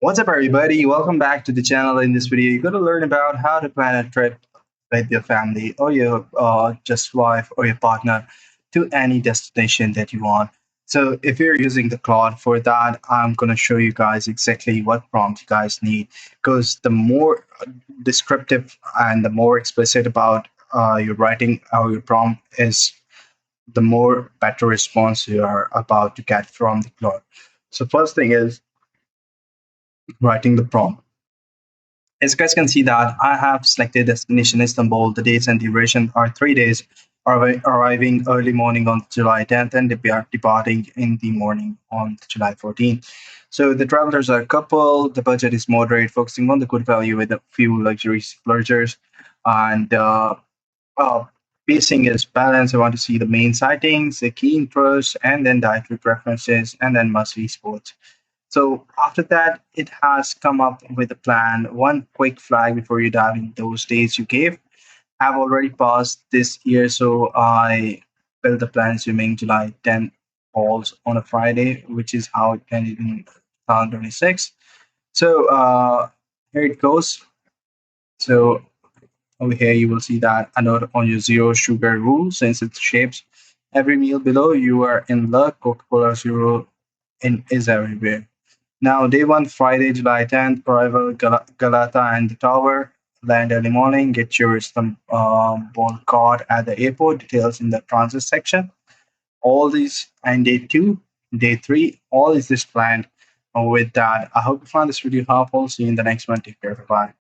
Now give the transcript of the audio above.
What's up, everybody? Welcome back to the channel. In this video, you're going to learn about how to plan a trip with your family or your just wife or your partner to any destination that you want. So, if you're using the Claude for that, I'm going to show you guys exactly what prompt you guys need. Because the more descriptive and the more explicit about your writing or your prompt is, the more better response you are about to get from the Claude. So, first thing is writing the prompt. As you guys can see that I have selected destination Istanbul. The dates and duration are 3 days, arriving early morning on July 10th and departing in the morning on July 14th. So the travelers are a couple. The budget is moderate, focusing on the good value with a few luxury splurgers. And uh, pacing is balanced. I want to see the main sightings, the key interests, and then dietary preferences, and then must-see sports. So after that, it has come up with a plan. One quick flag before you dive in those days you gave. I've already passed this year, so I built the plan assuming July 10th falls on a Friday, which is how it ended in 2026. So here it goes. So over here, you will see that a note on your zero sugar rule since it shapes every meal below. You are in luck. Coca-Cola Zero is everywhere. Now, day one, Friday, July 10th, arrival Galata and the Tower. Land early morning, get your Istanbul card at the airport, details in the transit section. All these, and day two, day three, all is this planned with that. I hope you found this video helpful. See you in the next one. Take care. Bye.